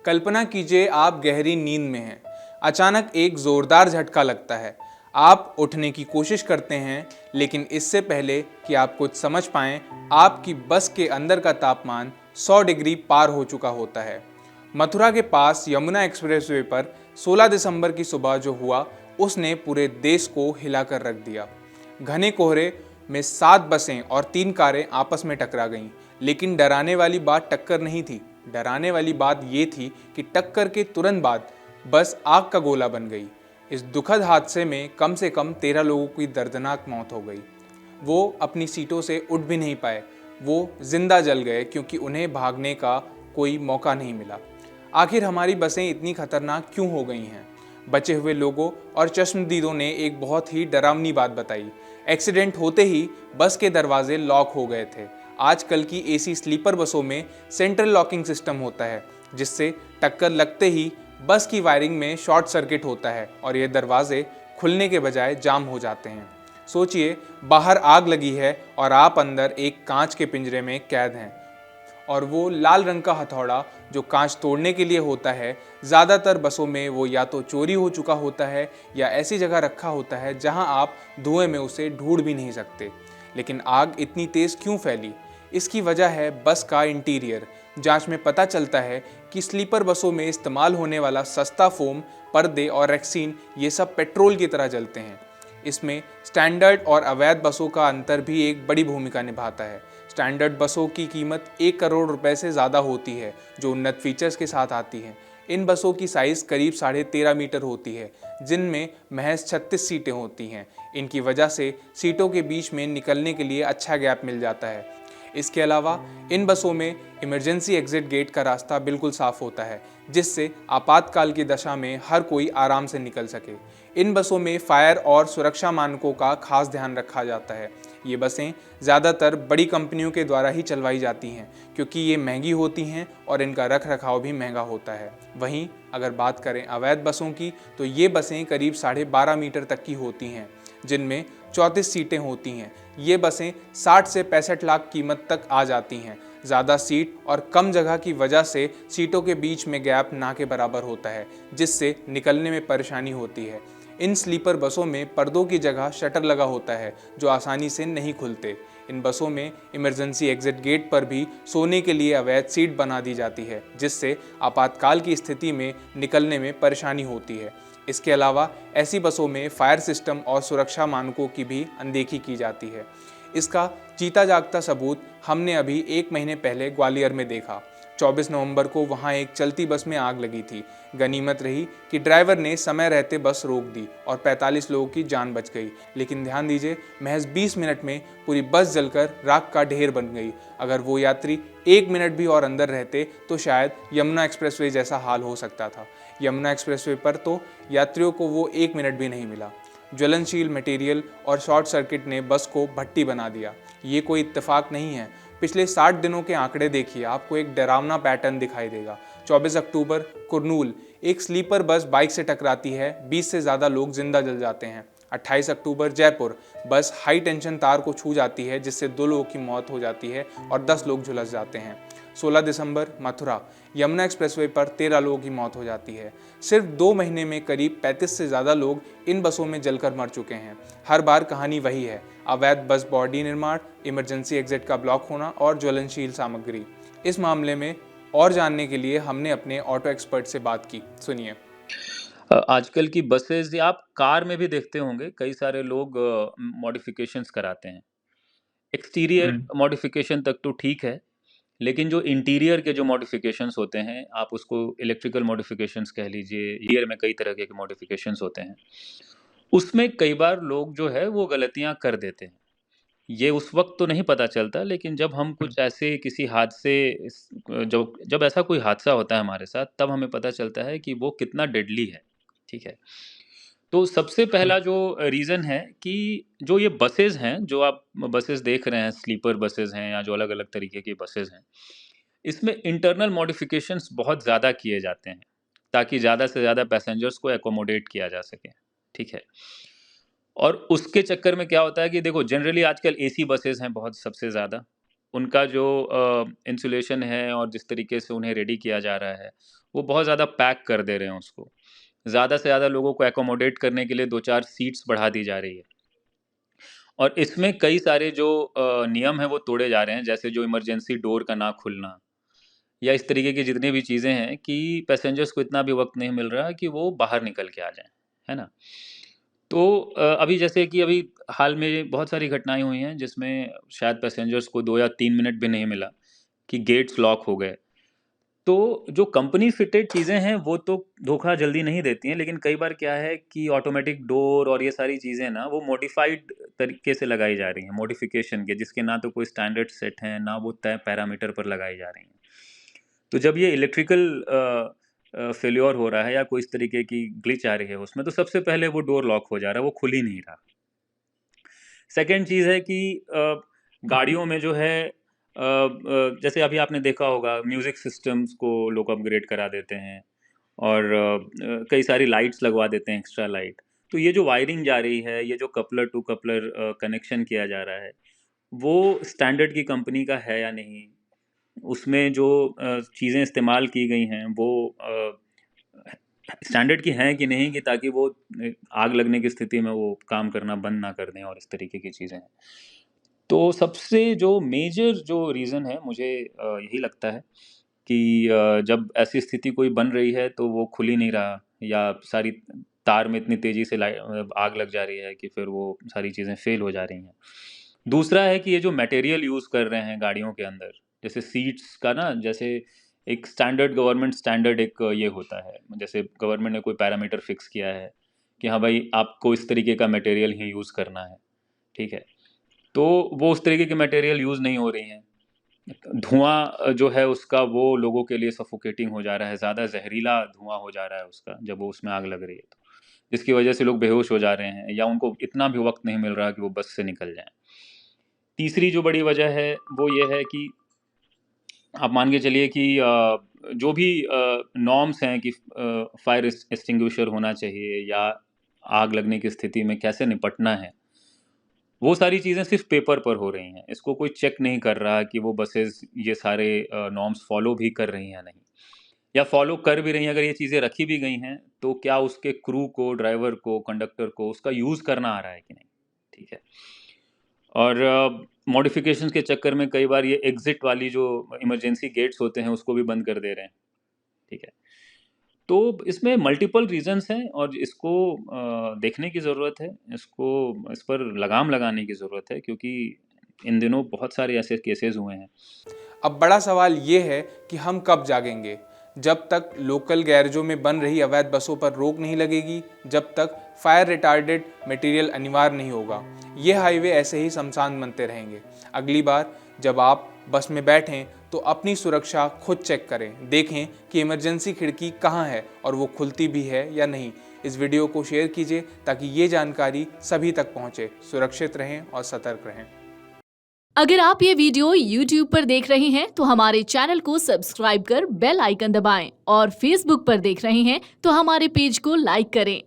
कल्पना कीजिए आप गहरी नींद में हैं। अचानक एक जोरदार झटका लगता है। आप उठने की कोशिश करते हैं, लेकिन इससे पहले कि आप कुछ समझ पाएं, आपकी बस के अंदर का तापमान 100 डिग्री पार हो चुका होता है। मथुरा के पास यमुना एक्सप्रेसवे पर 16 दिसंबर की सुबह जो हुआ, उसने पूरे देश को हिलाकर रख दिया। घने कोहरे में 7 बसें और 3 कारें आपस में टकरा गईं, लेकिन डराने वाली बात टक्कर नहीं थी। डराने वाली बात ये थी कि टक्कर के तुरंत बाद बस आग का गोला बन गई। इस दुखद हादसे में कम से कम 13 लोगों की दर्दनाक मौत हो गई। वो अपनी सीटों से उठ भी नहीं पाए। वो जिंदा जल गए क्योंकि उन्हें भागने का कोई मौका नहीं मिला। आखिर हमारी बसें इतनी खतरनाक क्यों हो गई हैं? बचे हुए लोगों और चश्मदीदों ने एक बहुत ही डरावनी बात बताई। एक्सीडेंट होते ही बस के दरवाजे लॉक हो गए थे। आजकल की एसी स्लीपर बसों में सेंट्रल लॉकिंग सिस्टम होता है, जिससे टक्कर लगते ही बस की वायरिंग में शॉर्ट सर्किट होता है और ये दरवाजे खुलने के बजाय जाम हो जाते हैं। सोचिए, बाहर आग लगी है और आप अंदर एक कांच के पिंजरे में कैद हैं, और वो लाल रंग का हथौड़ा जो कांच तोड़ने के लिए होता है, ज़्यादातर बसों में वो या तो चोरी हो चुका होता है या ऐसी जगह रखा होता है जहां आप धुएं में उसे ढूंढ भी नहीं सकते। लेकिन आग इतनी तेज़ क्यों फैली? इसकी वजह है बस का इंटीरियर। जांच में पता चलता है कि स्लीपर बसों में इस्तेमाल होने वाला सस्ता फोम, पर्दे और रेक्सीन, ये सब पेट्रोल की तरह जलते हैं। इसमें स्टैंडर्ड और अवैध बसों का अंतर भी एक बड़ी भूमिका निभाता है। स्टैंडर्ड बसों की कीमत 1 करोड़ रुपए से ज़्यादा होती है, जो उन्नत फीचर्स के साथ आती हैं। इन बसों की साइज़ करीब 13.5 मीटर होती है, जिनमें महज 36 सीटें होती हैं। इनकी वजह से सीटों के बीच में निकलने के लिए अच्छा गैप मिल जाता है। इसके अलावा इन बसों में इमरजेंसी एग्जिट गेट का रास्ता बिल्कुल साफ होता है, जिससे आपातकाल की दशा में हर कोई आराम से निकल सके। इन बसों में फायर और सुरक्षा मानकों का खास ध्यान रखा जाता है। ये बसें ज़्यादातर बड़ी कंपनियों के द्वारा ही चलवाई जाती हैं, क्योंकि ये महंगी होती हैं और इनका रख रखाव भी महंगा होता है। वहीं अगर बात करें अवैध बसों की, तो ये बसें करीब 12.5 मीटर तक की होती हैं, जिनमें 34 सीटें होती हैं। ये बसें 60 से 65 लाख कीमत तक आ जाती हैं। ज़्यादा सीट और कम जगह की वजह से सीटों के बीच में गैप ना के बराबर होता है, जिससे निकलने में परेशानी होती है। इन स्लीपर बसों में पर्दों की जगह शटर लगा होता है, जो आसानी से नहीं खुलते। इन बसों में इमरजेंसी एग्जिट गेट पर भी सोने के लिए अवैध सीट बना दी जाती है, जिससे आपातकाल की स्थिति में निकलने में परेशानी होती है। इसके अलावा ऐसी बसों में फायर सिस्टम और सुरक्षा मानकों की भी अनदेखी की जाती है। इसका जीता जागता सबूत हमने अभी 1 महीने पहले ग्वालियर में देखा। 24 नवंबर को वहां एक चलती बस में आग लगी थी। गनीमत रही कि ड्राइवर ने समय रहते बस रोक दी और 45 लोगों की जान बच गई। लेकिन ध्यान दीजिए, महज 20 मिनट में पूरी बस जलकर राख का ढेर बन गई। अगर वो यात्री 1 मिनट भी और अंदर रहते तो शायद यमुना एक्सप्रेसवे जैसा हाल हो सकता था। यमुना एक्सप्रेसवे पर तो यात्रियों को वो 1 मिनट भी नहीं मिला। ज्वलनशील मटेरियल और शॉर्ट सर्किट ने बस को भट्टी बना दिया। ये कोई इत्तेफाक नहीं है। पिछले 60 दिनों के आंकड़े देखिए, आपको एक डरावना पैटर्न दिखाई देगा। 24 अक्टूबर कुरनूल, एक स्लीपर बस बाइक से टकराती है, 20 से ज़्यादा लोग जिंदा जल जाते हैं। 28 अक्टूबर जयपुर, बस हाई टेंशन तार को छू जाती है, जिससे 2 लोगों की मौत हो जाती है और 10 लोग झुलस जाते हैं। 16 दिसंबर मथुरा, यमुना एक्सप्रेसवे पर 13 लोगों की मौत हो जाती है। सिर्फ 2 महीने में करीब 35 से ज़्यादा लोग इन बसों में जलकर मर चुके हैं। हर बार कहानी वही है, अवैध बस बॉडी निर्माण, इमरजेंसी एग्जिट का ब्लॉक होना और ज्वलनशील सामग्री। इस मामले में और जानने के लिए हमने अपने ऑटो एक्सपर्ट से बात की। सुनिए। आजकल की बसेस या आप कार में भी देखते होंगे, कई सारे लोग मॉडिफिकेशंस कराते हैं। एक्सटीरियर मॉडिफिकेशन तक तो ठीक है, लेकिन जो इंटीरियर के जो मॉडिफिकेशंस होते हैं, आप उसको इलेक्ट्रिकल मॉडिफिकेशंस कह लीजिए, इंटीरियर में कई तरह के मॉडिफिकेशंस होते हैं, उसमें कई बार लोग जो है वो गलतियां कर देते हैं। ये उस वक्त तो नहीं पता चलता, लेकिन जब हम कुछ ऐसे किसी हादसे जब जब ऐसा कोई हादसा होता है हमारे साथ, तब हमें पता चलता है कि वो कितना डेडली है। ठीक है, तो सबसे पहला जो रीज़न है कि जो ये बसेस हैं, जो आप बसेस देख रहे हैं, स्लीपर बसेस हैं या जो अलग अलग तरीके की बसेस हैं, इसमें इंटरनल मॉडिफिकेशंस बहुत ज़्यादा किए जाते हैं, ताकि ज़्यादा से ज़्यादा पैसेंजर्स को एकोमोडेट किया जा सके। ठीक है, और उसके चक्कर में क्या होता है कि देखो, जनरली आजकल एसी बसेस हैं बहुत, सबसे ज़्यादा उनका जो इंसुलेशन है और जिस तरीके से उन्हें रेडी किया जा रहा है, वो बहुत ज़्यादा पैक कर दे रहे हैं उसको। ज़्यादा से ज़्यादा लोगों को एकोमोडेट करने के लिए 2-4 सीट्स बढ़ा दी जा रही है। और इसमें कई सारे जो नियम हैं वो तोड़े जा रहे हैं, जैसे जो इमरजेंसी डोर का ना खुलना या इस तरीके की जितनी भी चीज़ें हैं कि पैसेंजर्स को इतना भी वक्त नहीं मिल रहा कि वो बाहर निकल के आ जाएं, है ना? तो अभी जैसे कि अभी हाल में बहुत सारी घटनाएं हुई हैं जिसमें शायद पैसेंजर्स को 2 या 3 मिनट भी नहीं मिला कि गेट्स लॉक हो गए। तो जो कंपनी फिटेड चीज़ें हैं वो तो धोखा जल्दी नहीं देती हैं, लेकिन कई बार क्या है कि ऑटोमेटिक डोर और ये सारी चीज़ें ना वो मॉडिफाइड तरीके से लगाई जा रही हैं, मॉडिफिकेशन के, जिसके ना तो कोई स्टैंडर्ड सेट हैं, ना वो तय पैरामीटर पर लगाई जा रही हैं। तो जब ये इलेक्ट्रिकल फेल्योर हो रहा है या कोई इस तरीके की ग्लिच आ रही है उसमें, तो सबसे पहले वो डोर लॉक हो जा रहा है, वो खुल ही नहीं रहा। सेकंड चीज़ है कि गाड़ियों में जो है जैसे अभी आपने देखा होगा म्यूज़िक सिस्टम्स को लोग अपग्रेड करा देते हैं और कई सारी लाइट्स लगवा देते हैं, एक्स्ट्रा लाइट। तो ये जो वायरिंग जा रही है, ये जो कपलर टू कपलर कनेक्शन किया जा रहा है, वो स्टैंडर्ड की कंपनी का है या नहीं? उसमें जो चीज़ें इस्तेमाल की गई हैं वो स्टैंडर्ड की हैं कि नहीं, कि ताकि वो आग लगने की स्थिति में वो काम करना बंद ना कर दें और इस तरीके की चीज़ें हैं। तो सबसे जो मेजर जो रीज़न है मुझे यही लगता है कि जब ऐसी स्थिति कोई बन रही है तो वो खुल ही नहीं रहा, या सारी तार में इतनी तेज़ी से आग लग जा रही है कि फिर वो सारी चीज़ें फ़ेल हो जा रही हैं। दूसरा है कि ये जो मटेरियल यूज़ कर रहे हैं गाड़ियों के अंदर, जैसे सीट्स का ना, जैसे एक स्टैंडर्ड गवर्नमेंट स्टैंडर्ड एक ये होता है, जैसे गवर्नमेंट ने कोई पैरामीटर फिक्स किया है कि हाँ भाई आपको इस तरीके का मटेरियल ही यूज़ करना है, ठीक है? तो वो उस तरीके की मटेरियल यूज़ नहीं हो रही हैं। धुआं जो है उसका वो लोगों के लिए सफोकेटिंग हो जा रहा है, ज़्यादा जहरीला धुआं हो जा रहा है उसका, जब वो उसमें आग लग रही है तो, जिसकी वजह से लोग बेहोश हो जा रहे हैं या उनको इतना भी वक्त नहीं मिल रहा कि वो बस से निकल जाएं। तीसरी जो बड़ी वजह है वो ये है कि आप मान के चलिए कि जो भी नॉर्म्स हैं कि फायर एक्सटिंग्विशर होना चाहिए या आग लगने की स्थिति में कैसे निपटना है, वो सारी चीज़ें सिर्फ पेपर पर हो रही हैं। इसको कोई चेक नहीं कर रहा कि वो बसेस ये सारे नॉर्म्स फॉलो भी कर रही हैं या नहीं, या फॉलो कर भी रही हैं, अगर ये चीज़ें रखी भी गई हैं तो क्या उसके क्रू को, ड्राइवर को, कंडक्टर को उसका यूज़ करना आ रहा है कि नहीं, ठीक है? और मॉडिफिकेशंस के चक्कर में कई बार ये एग्जिट वाली जो इमरजेंसी गेट्स होते हैं उसको भी बंद कर दे रहे हैं, ठीक है? तो इसमें मल्टीपल रीजंस हैं और इसको देखने की ज़रूरत है, इसको इस पर लगाम लगाने की ज़रूरत है, क्योंकि इन दिनों बहुत सारे ऐसे केसेस हुए हैं। अब बड़ा सवाल ये है कि हम कब जागेंगे? जब तक लोकल गैरेजों में बन रही अवैध बसों पर रोक नहीं लगेगी, जब तक फायर रिटार्डेड मटेरियल अनिवार्य नहीं होगा, ये हाईवे ऐसे ही शमशान बनते रहेंगे। अगली बार जब आप बस में बैठें तो अपनी सुरक्षा खुद चेक करें, देखें कि इमरजेंसी खिड़की कहाँ है और वो खुलती भी है या नहीं। इस वीडियो को शेयर कीजिए ताकि ये जानकारी सभी तक पहुँचे। सुरक्षित रहें और सतर्क रहें। अगर आप ये वीडियो YouTube पर देख रहे हैं तो हमारे चैनल को सब्सक्राइब कर बेल आइकन दबाएं और Facebook पर देख रहे हैं तो हमारे पेज को लाइक करें।